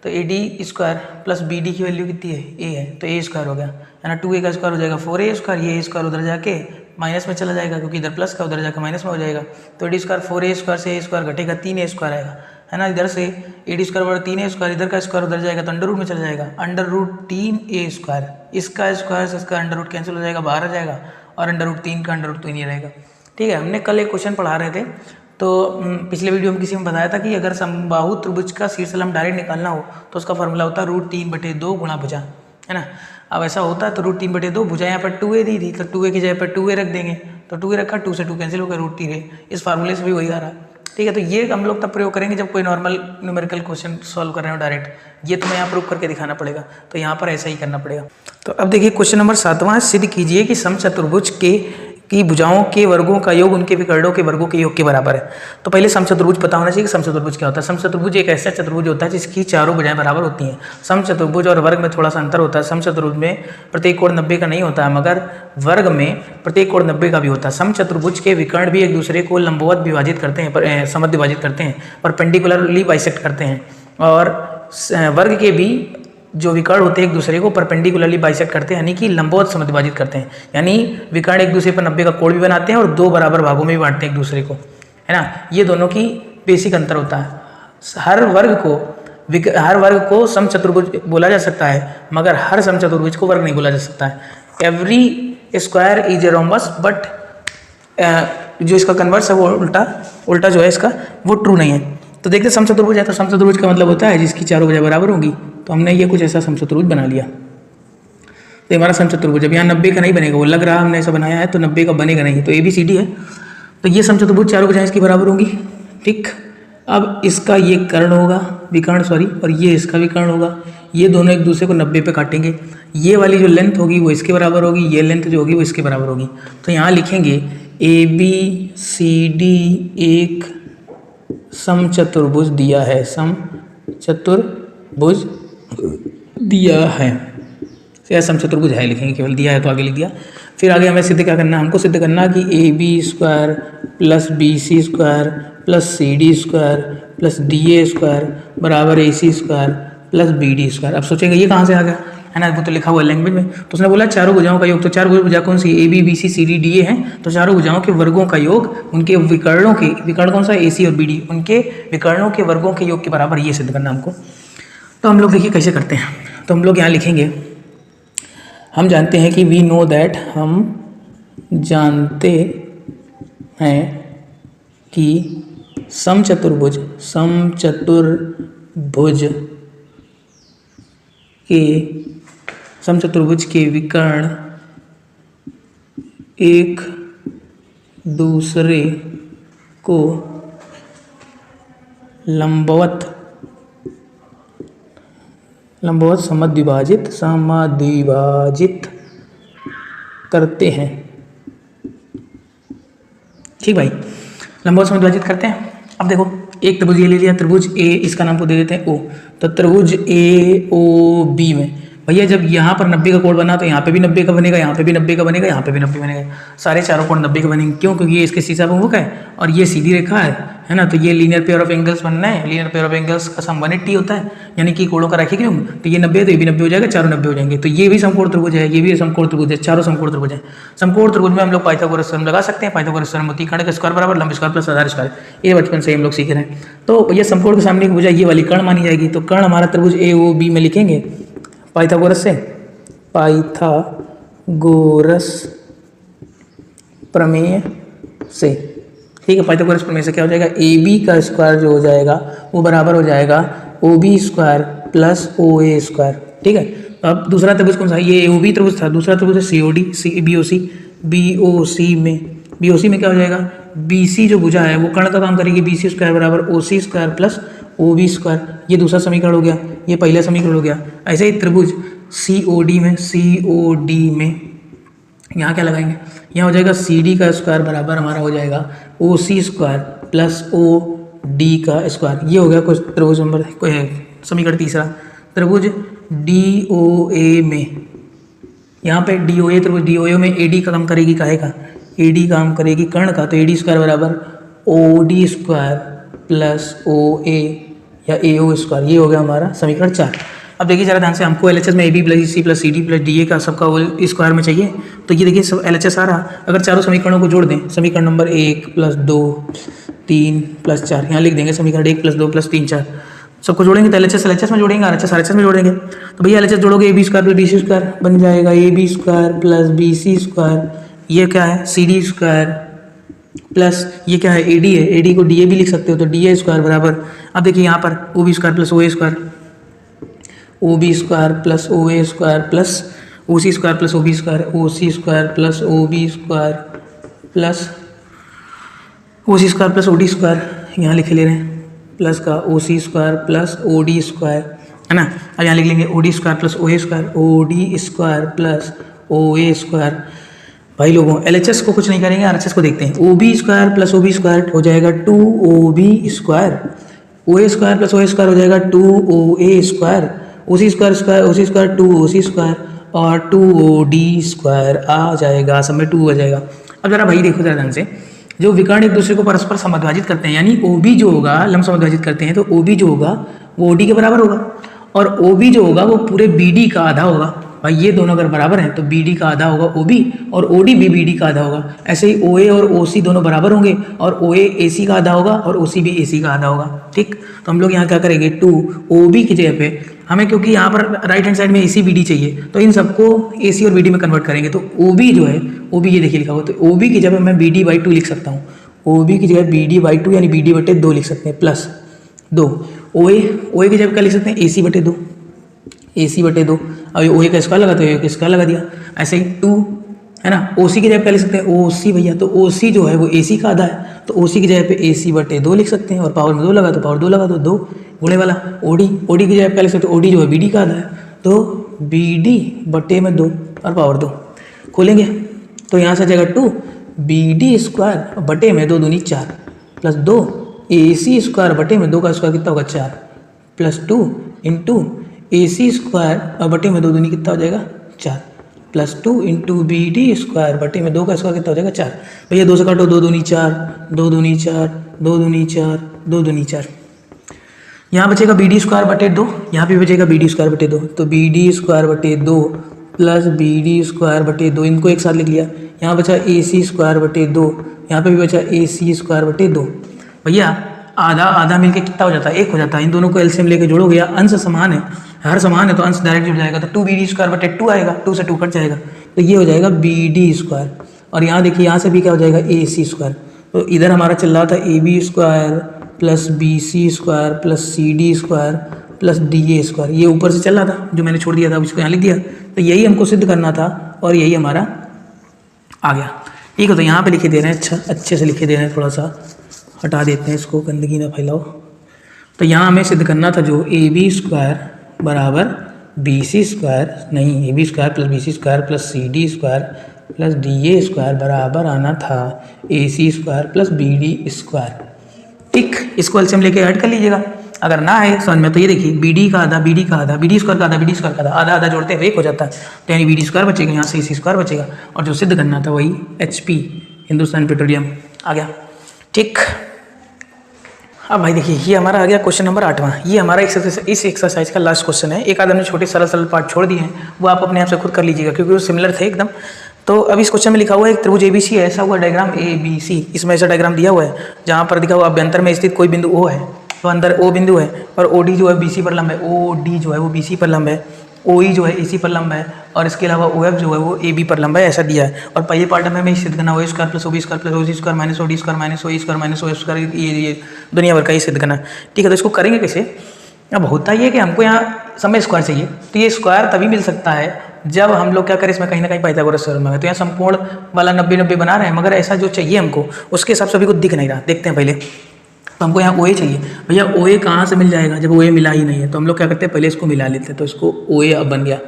तो AD स्क्वायर प्लस BD की वैल्यू कितनी है, A है, तो A स्क्वायर हो गया, है ना। 2A का स्क्वायर हो जाएगा 4A स्क्वायर, ये A स्क्वायर उधर जाके माइनस में चला जाएगा, क्योंकि इधर प्लस का उधर जाकर माइनस में हो जाएगा। तो AD स्क्वायर 4A स्क्वायर से A स्क्वायर घटेगा, 3A स्क्वायर आएगा, है ना। इधर से AD स्क्वायर बराबर 3A स्क्वायर, इधर का स्क्वायर उधर जाएगा तो अंडर रूट में चला जाएगा, अंडर रूट 3A स्क्वायर, इसका स्क्वायर से इसका अंडर रूट कैंसिल हो जाएगा, बाहर आ जाएगा, और अंडर रूट 3 का अंडर रूट तो नहीं रहेगा। ठीक है, हमने कल एक क्वेश्चन पढ़ा रहे थे, तो पिछले वीडियो में किसी में बताया था कि अगर समबाहु त्रिभुज का शीर्षलंब डायरेक्ट निकालना हो तो उसका फॉर्मूला होता है √3/2 गुणा भुजा, है ना। अब ऐसा होता है तो √3/2 भुजा यहाँ पर 2a दी थी, तो 2a की जगह पर 2a रख देंगे, तो 2a रखा, 2 से 2 कैंसिल हो गया, √3a। इस फार्मूले से भी वही आ रहा है, ठीक है। तो ये हम लोग तब प्रयोग करेंगे जब कोई नॉर्मल न्यूमेरिकल क्वेश्चन सॉल्व कर रहे हो डायरेक्ट, ये तुम्हें यहाँ प्रूव करके दिखाना पड़ेगा, तो यहाँ पर ऐसा ही करना पड़ेगा। तो अब देखिए क्वेश्चन नंबर 7वां, सिद्ध कीजिए कि समचतुर्भुज की भुजाओं के वर्गों का योग उनके विकर्णों के वर्गों के योग के बराबर है। तो पहले समचतुर्भुज पता होना चाहिए कि समचतुर्भुज क्या होता है। समचतुर्भुज एक ऐसा चतुर्भुज होता है जिसकी चारों भुजाएं बराबर होती हैं। समचतुर्भुज और वर्ग में थोड़ा सा अंतर होता है। समचतुर्भुज में प्रत्येक कोण 90 का नहीं होता है, मगर वर्ग में प्रत्येक कोण 90 का भी होता है। समचतुर्भुज के विकर्ण भी एक दूसरे को लंबवत विभाजित करते हैं, समद्विभाजित करते हैं, परपेंडिकुलरली बाइसेक्ट करते हैं, और वर्ग के भी जो विकर्ण होते हैं एक दूसरे को परपेंडिकुलरली बाइसेक्ट करते हैं, यानी कि लंबवत समद्विभाजित करते हैं। यानी विकर्ण एक दूसरे पर 90 का कोण भी बनाते हैं और 2 बराबर भागों में भी बांटते हैं एक दूसरे को, है ना। ये दोनों की बेसिक अंतर होता है। हर वर्ग को समचतुर्भुज बोला जा सकता है, मगर हर समचतुर्भुज को वर्ग नहीं बोला जा सकता है। Every square is a rhombus, but जो इसका कन्वर्स है वो उल्टा जो है इसका वो ट्रू नहीं है। तो देखते समचतुर्भुज है, तो समचतुर्भुज का मतलब होता है जिसकी चारों भुजाएं बराबर होंगी। तो हमने ये कुछ ऐसा समचतुर्भुज बना लिया, तो हमारा समचतुर्भुज अब यहाँ 90 का नहीं बनेगा, वो लग रहा हमने ऐसा बनाया है तो 90 का बनेगा नहीं, तो ABCD है। तो ये समचतुर्भुज चारों भुजाएं इसकी बराबर होंगी, ठीक। अब इसका ये कर्ण होगा, विकर्ण सॉरी, और ये इसका विकर्ण होगा। ये दोनों एक दूसरे को 90 पे काटेंगे। ये वाली जो लेंथ होगी वो इसके बराबर होगी, ये लेंथ जो होगी वो इसके बराबर होगी। तो यहाँ लिखेंगे ABCD एक समचतुर्भुज दिया है, समचतुर्भुज दिया है, या समचतुर्भुज है लिखेंगे, केवल दिया है तो आगे लिख दिया। फिर आगे हमें सिद्ध क्या करना है, हमको सिद्ध करना कि AB² + BC² + CD² + DA² बराबर AC² + BD²। अब सोचेंगे ये कहाँ से आ गया, है ना, वो तो लिखा हुआ है लैंग्वेज में। तो उसने बोला चारों भुजाओं का योग, तो चार भुजा कौन सी, AB BC CD DA हैं, तो चारों भुजाओं के वर्गों का योग उनके विकर्णों के, विकर्ण कौन सा AC और BD, उनके विकर्णों के वर्गों के योग के बराबर, ये सिद्ध करना हमको। तो हम लोग देखिए कैसे करते हैं। तो हम लोग यहाँ लिखेंगे, हम जानते हैं कि वी नो दैट, हम जानते हैं कि समचतुर्भुज के विकर्ण एक दूसरे को लंबवत समद्विभाजित करते हैं, ठीक भाई, लंबवत समद्विभाजित करते हैं। अब देखो एक त्रिभुज ये ले लिया, त्रिभुज A, इसका नाम को दे देते हैं O। तो त्रिभुज AOB में भैया जब यहाँ पर 90 का कोण बना तो यहाँ पे भी 90 का बनेगा, यहाँ पे भी 90 का बनेगा, यहाँ पे भी 90 बनेगा, सारे चारों कोण 90 का बनेंगे। क्यों? क्योंकि ये इसके सीसाभिमुख है और ये सीधी रेखा है ना। तो ये लीनियर पेयर ऑफ एंगल्स बनना है, लीनियर पेयर ऑफ एंगल्स का सम 180 होता है, यानी कि कोणों का रैखिक योग। तो ये 90 है तो ये भी 90 हो जाएगा, चारों 90 हो जाएंगे। तो ये भी समकोण त्रिभुज है, ये भी समकोण त्रिभुज है, चारों समकोण त्रिभुज है। समकोण त्रिभुज में हम लोग पाइथागोरस थ्योरम लगा सकते हैं। पाइथागोरस थ्योरम होती है कर्ण का स्क्वायर बराबर लंब स्क्वायर प्लस आधार स्क्वायर, ये बचपन से हम लोग सीख रहे हैं। तो ये समकोण के सामने की भुजा ये वाली कर्ण मानी जाएगी। तो कर्ण हमारा त्रिभुज AOB में लिखेंगे पाइथागोरस से, पाइथागोरस प्रमेय से, ठीक है। पाइथागोरस प्रमेय से क्या हो जाएगा, AB का स्क्वायर जो हो जाएगा वो बराबर हो जाएगा OB² प्लस OA², ठीक है। तो अब दूसरा त्रिभुज कौन सा है, ये AOB त्रिभुज था, दूसरा त्रिभुज है COD BOC। BOC में क्या हो जाएगा, BC जो भुजा है वो कर्ण का काम करेगी, BC² बराबर OC² प्लस OB², ये दूसरा समीकरण हो गया, ये पहला समीकरण हो गया। ऐसे ही त्रिभुज COD में यहाँ क्या लगाएंगे, यहाँ हो जाएगा CD का स्क्वायर बराबर हमारा हो जाएगा OC² प्लस OD का स्क्वायर। ये हो गया कुछ त्रिभुज नंबर समीकरण तीसरा। त्रिभुज DOA में, यहाँ पे DOA त्रिभुज DOA में AD का काम करेगी, काहे का, AD काम करेगी कर्ण का, तो AD² बराबर OD² प्लस OA या AO², ये हो गया हमारा समीकरण 4। अब देखिए जरा ध्यान से, हमको LHS में AB plus BC plus CD plus DA का सबका होल स्क्वायर में चाहिए। तो ये देखिए सब LHS आ रहा। अगर चारों समीकरणों को जोड़ दें, समीकरण नंबर 1 प्लस 2 3 प्लस 4, यहाँ लिख देंगे समीकरण 1 प्लस 2 प्लस 3 4, सबको जोड़ेंगे तो LHS में जोड़ेंगे, RHS में जोड़ेंगे। तो भैया LHS जोड़ोगे AB² प्लस BC² बन जाएगा AB² प्लस BC², ये क्या है CD² प्लस ये क्या है, AD है, AD को DA भी लिख सकते हो, तो DA स्क्वायर बराबर, अब देखिए यहाँ पर OB square plus OA square, OB square plus OA square plus OC square plus OB square, OC square plus OB square plus OC square plus OD square, यहाँ लिख ले रहे हैं प्लस का OC square plus OD square, है ना। अब यहाँ लिख लेंगे OD square plus OA square, OD square plus OA square. भाई लोगों LHS को कुछ नहीं करेंगे, RHS को देखते हैं। OB square plus OB square हो जाएगा 2OB square, OA square plus OA square हो जाएगा 2OA square, OC square square OC square 2OC square और 2OD स्क्वायर आ जाएगा, सब में 2 आ जाएगा। अब जरा भाई देखो जरा ढंग से, जो विकर्ण एक दूसरे को परस्पर समद्विभाजित करते हैं, यानी OB जो होगा लंब समद्विभाजित करते हैं, तो OB जो होगा वो OD के बराबर होगा, और OB जो होगा वो पूरे BD का आधा होगा। भाई ये दोनों अगर बराबर हैं तो BD का आधा होगा OB, और OD भी BD का आधा होगा। ऐसे ही OA और OC दोनों बराबर होंगे, और OA AC का आधा होगा और OC भी AC का आधा होगा। ठीक, तो हम लोग यहाँ क्या करेंगे, 2OB की जगह पे हमें, क्योंकि यहाँ पर राइट हैंड साइड में AC BD चाहिए, तो इन सबको AC और BD में कन्वर्ट करेंगे। तो OB जो है, OB ये देखिए लिखा हुआ, तो OB की जगह मैं BD/2 लिख सकता हूँ, OB की जगह BD/2 यानी BD/2 लिख सकते हैं, प्लस 2 OA की जगह क्या लिख सकते हैं, AC/2, AC/2। अब OA का स्क्वायर लगा तो OA का स्क्वायर लगा दिया। ऐसे ही 2 है ना, OC की जगह क्या लिख सकते हैं, OC भैया, तो OC जो है वो AC का आधा है, तो OC की जगह पे AC/2 लिख सकते हैं, और पावर में 2 लगा तो पावर 2 लगा तो 2 गुणे वाला। OD की जगह क्या लिख सकते हैं, OD जो है BD का आधा है, तो BD/2 और पावर 2 खोलेंगे, तो यहाँ से आ जाएगा 2 BD स्क्वायर बटे में 2 दूनी 4 प्लस 2 AC स्क्वायर बटे में 2 का स्क्वायर कितना होगा 4 प्लस 2 इंटू AC स्क्वायर और बटे में 2 दूनी कितना हो जाएगा 4 प्लस 2 इंटू BD स्क्वायर बटे में 2 का स्क्वायर कितना हो जाएगा 4। भैया 2 से काटो, 2 दूनी 4, 2 दूनी 4, 2 दूनी 4, 2 दूनी 4। यहाँ बचेगा BD स्क्वायर बटे 2, यहाँ भी बचेगा BD स्क्वायर बटे 2, तो BD स्क्वायर बटे 2 प्लस BD स्क्वायर बटे 2, इनको एक साथ लिख लिया। यहाँ बचा AC स्क्वायर बटे 2, यहाँ पे भी बचा AC स्क्वायर बटे 2। भैया आधा आधा मिलके कितना हो जाता है, 1 हो जाता है। इन दोनों को एलसीएम लेके जोड़ोगे, या अंश समान है, हर समान है तो अंश डायरेक्ट जुड़ जाएगा, तो 2BD स्क्वायर बटे 2 आएगा, 2 से 2 कट जाएगा, तो ये हो जाएगा BD स्क्वायर। और यहाँ देखिए, यहाँ से भी क्या हो जाएगा AC स्क्वायर। तो इधर हमारा चल रहा था AB square plus BC square plus CD square plus DA square, ये ऊपर से चल रहा था जो मैंने छोड़ दिया था, उसको यहाँ लिख दिया। तो यही हमको सिद्ध करना था और यही हमारा आ गया। ठीक है, तो यहाँ पे लिखे दे रहे हैं, अच्छा अच्छे से लिखे दे रहे हैं, थोड़ा सा हटा देते हैं इसको, गंदगी ना फैलाओ। तो यहाँ हमें सिद्ध करना था जो AB स्क्वायर बराबर BC स्क्वायर, नहीं AB square plus BC square plus CD square plus DA square बराबर आना था AC square plus BD square. ठीक, इसको एलसीएम लेके ऐड कर लीजिएगा। अगर ना है समझ में तो ये देखिए, BD का आधा BD का आधा, BD स्क्वायर का आधा BD स्क्वायर का आधा, आधा आधा जोड़ते हैं 1 हो जाता है, तो यानी BD स्क्वायर बचेगा, यहाँ से AC स्क्वायर बचेगा, और जो सिद्ध करना था वही HP हिंदुस्तान पेट्रोलियम आ गया। ठीक, अब भाई देखिए, ये हमारा आ गया क्वेश्चन नंबर 8वां। ये हमारा इस एक्सरसाइज का लास्ट क्वेश्चन है। एक आदमी ने छोटे सरल सरल पार्ट छोड़ दिए हैं, वो आप अपने आप से खुद कर लीजिएगा क्योंकि वो सिमिलर थे एकदम। तो अब इस क्वेश्चन में लिखा हुआ है एक त्रिभुज ABC है, ऐसा हुआ डायग्राम ABC, इसमें ऐसा डायग्राम दिया हुआ है जहाँ पर दिखा हुआ अभ्यंतर में स्थित कोई बिंदु O है, तो अंदर O बिंदु है, और OD जो है BC पर लंब है, OD जो है वो BC पर लंब है, OE जो है AC पर लंब है, और इसके अलावा OF जो है वो AB पर लंब है, ऐसा दिया है। और पहले पार्ट में हमें सिद्ध करना OA square plus OB square plus OC square minus OD square minus OE square minus OF square, ये दुनिया भर का ही सिद्ध करना। ठीक है, तो इसको करेंगे कैसे। अब होता ये कि हमको यहाँ समय स्क्वायर चाहिए, तो ये स्क्वायर तभी मिल सकता है जब हम लोग क्या करें, इसमें कहीं ना कहीं पाइथागोरस थ्योरम है। तो यहाँ संपूर्ण वाला 90-90 बना रहे हैं, मगर ऐसा जो चाहिए हमको उसके हिसाब से अभी कुछ दिख नहीं रहा। देखते हैं पहले, तो हमको यहाँ OA चाहिए। भैया OA कहाँ से मिल जाएगा, जब OA मिला ही नहीं है तो हम लोग क्या करते हैं, पहले इसको मिला लेते हैं, तो इसको OA अब बन गया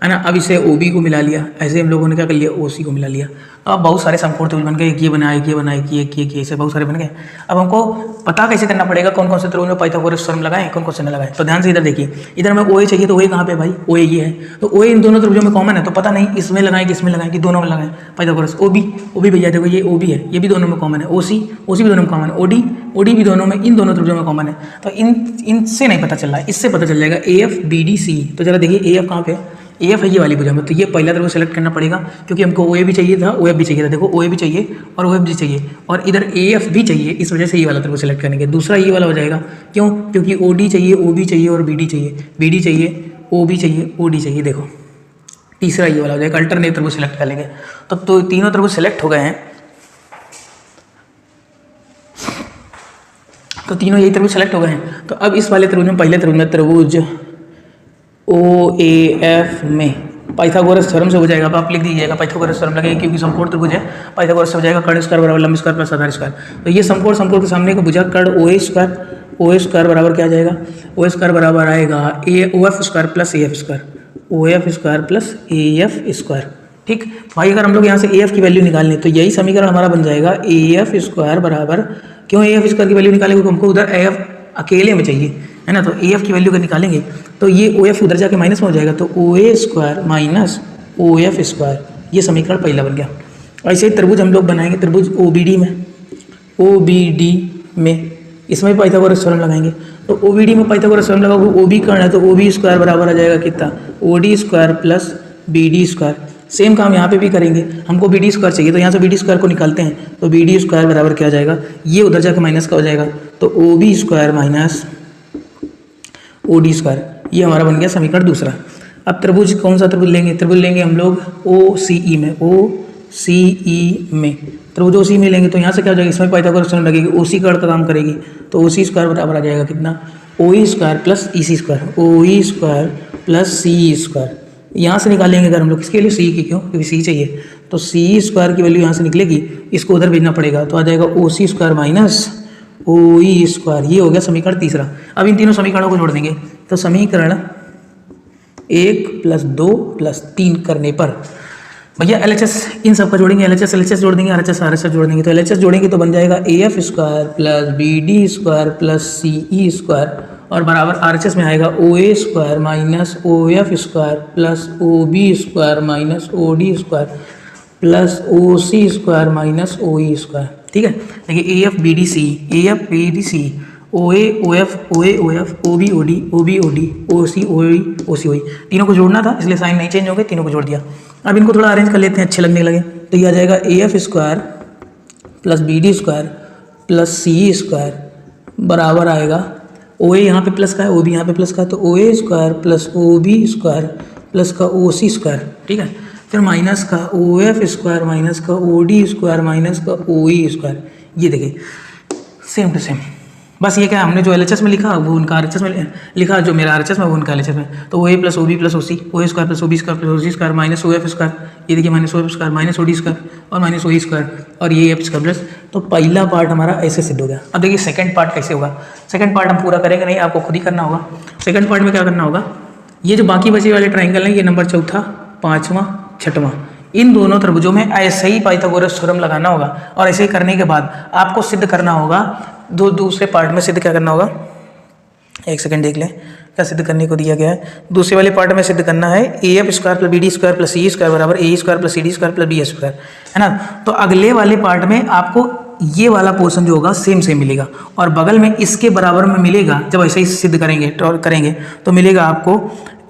है ना। अब इसे OB को मिला लिया, ऐसे हम लोगों ने क्या कर लिया, OC को मिला लिया। अब बहुत सारे समकोण त्रिभुज बन गए, एक ये बना, एक ये बना, एक ये ऐसे बहुत सारे बन गए। अब हमको पता कैसे करना पड़ेगा कौन कौन से त्रिभुज में पाइथागोरस थ्योरम लगाएं, कौन कौन से न लगाएं। तो ध्यान से इधर देखिए, इधर हमें OA चाहिए, तो OA कहाँ पे भाई, OA ये है, तो OA इन दोनों त्रिभुजों में कॉमन है, तो पता नहीं इसमें लगाएं किसमें लगाएं, कि दोनों में लगाएं पाइथागोरस। OB भैया देखो, ये OB है, ये भी दोनों में कॉमन है, OC भी दोनों में कॉमन है, OD भी दोनों में, इन दोनों त्रिभुजों में कॉमन है। तो इनसे नहीं पता चल रहा है, इससे पता चल जाएगा AF BDC। तो जरा देखिए AF कहाँ पे, AF है ये वाली भुजा में, तो ये पहला त्रिभुज सेलेक्ट करना पड़ेगा क्योंकि हमको OA भी चाहिए था, OF भी चाहिए था। देखो OA भी चाहिए और OF भी चाहिए, और इधर AF भी चाहिए, इस वजह से ये वाला त्रिभुज सेलेक्ट करेंगे। दूसरा ये वाला हो जाएगा, क्यों, क्योंकि OD चाहिए, OB चाहिए और BD चाहिए, BD चाहिए, OB चाहिए, OD चाहिए। देखो तीसरा ये वाला हो जाएगा, अल्टरनेट त्रिभुज सेलेक्ट कर लेंगे। तो तीनों त्रिभुज सेलेक्ट हो गए हैं। तो तीनों यही त्रिभुज सेलेक्ट हो गए हैं। तो अब इस वाले त्रिभुज में, पहले त्रिभुज में त्रिभुज OAF में पाइथागोरस थ्योरम से हो जाएगा। अब आप लिख दीजिएगा पाइथागोरस थ्योरम लगेगा, क्योंकि समकोण त्रिभुज है, पाइथागोरस से हो जाएगा कर्ण स्क्वायर बराबर लंब स्क्वायर प्लस आधार स्क्वायर। तो ये समकोण के सामने का भुजा कर्ण OA स्क्वायर बराबर क्या आ जाएगा, OA स्क्वायर बराबर आएगा OF square plus AF square, OF square plus AF square. ठीक भाई, अगर हम लोग यहाँ से AF की वैल्यू निकाल लें तो यही समीकरण हमारा बन जाएगा AF स्क्वायर बराबर, क्यों AF स्क्वायर की वैल्यू निकालेंगे, क्योंकि हमको उधर AF अकेले में चाहिए है ना। तो AF की वैल्यू का निकालेंगे तो ये OF उधर जाके माइनस में हो जाएगा, तो OA square minus OF square, ये समीकरण पहला बन गया। ऐसे ही त्रिभुज हम लोग बनाएंगे, त्रिभुज OBD में इसमें भी पाइथागोरस थ्योरम लगाएंगे। तो OBD में पाइथागोरस थ्योरम लगाओगे, OB कर्ण है तो OB स्क्वायर बराबर आ जाएगा कितना, OD square plus BD square. Same काम यहाँ पे भी करेंगे, हमको BD स्क्वायर चाहिए तो यहाँ से BD स्क्वायर को निकालते हैं, तो BD स्क्वायर बराबर क्या आ जाएगा, ये उधर जाके माइनस का हो जाएगा, तो OB square minus OD square, ये हमारा बन गया समीकरण दूसरा। अब त्रिभुज कौन सा त्रिभुज लेंगे, त्रिभुज लेंगे हम लोग OCE में त्रिभुज OCE में लेंगे तो यहाँ से क्या हो जाएगा, इसमें पाइथागोरस थ्योरम लगेगी, OC कर्ण का काम करेगी, तो OC स्क्वायर बराबर आ जाएगा कितना, OE square plus EC square, OE square plus CE square. यहाँ से निकालेंगे अगर हम लोग, किसके लिए, C की, क्यों, क्योंकि C चाहिए, तो CE स्क्वायर की वैल्यू यहाँ से निकलेगी, इसको उधर भेजना पड़ेगा, तो आ जाएगा OC square minus OE square. ये हो गया समीकरण तीसरा। अब इन तीनों समीकरणों को जोड़ देंगे, तो समीकरण 1 + 2 + 3 करने पर भैया LHS इन सब का जोड़ेंगे, LHS जोड़ देंगे, RHS जोड़ देंगे, तो LHS जोड़ेंगे तो बन जाएगा AF square plus BD square plus CE square, और बराबर RHS में आएगा OA square minus OF square plus OB square minus OD square plus OC square minus OE square. ठीक है, देखिए AF BD C OA OF OB OD OC OE तीनों को जोड़ना था, इसलिए साइन नहीं चेंज हो गए, तीनों को जोड़ दिया। अब इनको थोड़ा अरेंज कर लेते हैं, अच्छे लगने लगे, तो ये आ जाएगा AF square plus BD square plus CE square बराबर आएगा, OA यहाँ पे प्लस का है, OB यहाँ पे प्लस का है, तो OA square plus OB square plus का OC स्क्वायर। ठीक है, फिर माइनस का OF स्क्वायर माइनस का OD स्क्वायर माइनस का OE स्क्वायर। ये देखिए सेम टू सेम, बस ये क्या हमने जो LHS में लिखा वो उनका RHS में लिखा, जो मेरा RHS में वो उनका LHS में, तो OA plus OB plus OC, OA square plus OB square plus OC square minus OF square, ये देखिए minus OF square minus OD square और माइनस OE स्क्वायर, और ये F स्क्वायर प्लस। तो पहला पार्ट हमारा ऐसे सिद्ध हो गया। अब देखिए सेकंड पार्ट कैसे होगा, सेकंड पार्ट हम पूरा करेंगे नहीं, आपको खुद ही करना होगा। सेकंड पार्ट में क्या करना होगा, ये जो बाकी बचे वाले ट्राइंगल हैं, ये नंबर चौथा, पाँचवां, छठवां, इन दोनों त्रिभुजों में ऐसे ही पाइथागोरस थ्योरम लगाना होगा, और ऐसे ही करने के बाद आपको सिद्ध करना होगा, दूसरे पार्ट में सिद्ध क्या करना होगा, एक सेकंड देख लें क्या सिद्ध करने को दिया गया है। दूसरे वाले पार्ट में सिद्ध करना है AF square plus BD square plus CE square बराबर AE square plus CD square plus BF square, है ना। तो अगले वाले पार्ट में आपको ये वाला पोर्शन जो होगा सेम मिलेगा, और बगल में इसके बराबर में मिलेगा, जब ऐसे ही सिद्ध करेंगे तो मिलेगा आपको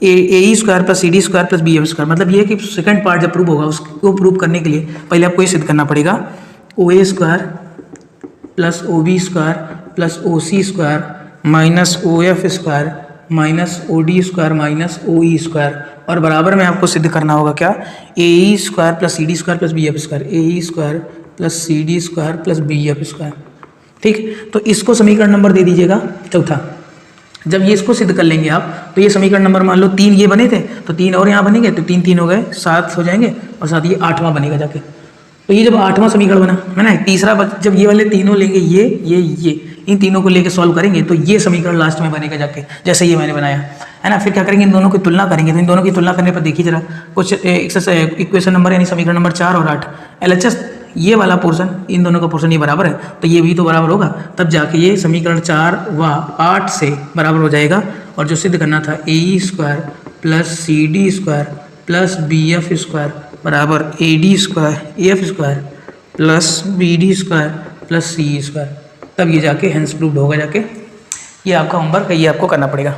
AE square plus CD square plus BF square. मतलब ये है कि सेकंड पार्ट जब प्रूव होगा, उसको प्रूव करने के लिए पहले आपको ये सिद्ध करना पड़ेगा, OA square plus OB square plus OC square minus OF square minus OD square minus OE square, और बराबर में आपको सिद्ध करना होगा क्या, AE square plus CD square plus BF square, AE square plus CD square plus BF square. ठीक, तो इसको समीकरण नंबर दे दीजिएगा चौथा। जब ये इसको सिद्ध कर लेंगे आप, तो ये समीकरण नंबर मान लो 3 ये बने थे, तो 3 और यहाँ बनेंगे, तो 3 3 हो गए, 7 हो जाएंगे, और साथ ये 8वां बनेगा जाके। तो ये जब 8वां समीकरण बना है ना, तीसरा जब ये वाले तीनों लेंगे, ये इन तीनों को लेके सॉल्व करेंगे, तो ये समीकरण लास्ट में बनेगा जाके, जैसे ये मैंने बनाया है ना। फिर क्या करेंगे, इन दोनों की तुलना करेंगे, तो इन दोनों की तुलना करने पर देखिए जरा कुछ इक्वेशन नंबर यानी समीकरण नंबर 4 और 8 LHS ये वाला पोर्शन, इन दोनों का पोर्शन ये बराबर है, तो ये भी तो बराबर होगा, तब जाके ये समीकरण 4 व 8 से बराबर हो जाएगा। और जो सिद्ध करना था AE square plus CD square plus BF square बराबर AD square AF square plus BD square plus CE square, तब ये जाके हेंस प्रूव्ड होगा जाके। ये आपका होमवर्क है, ये आपको करना पड़ेगा।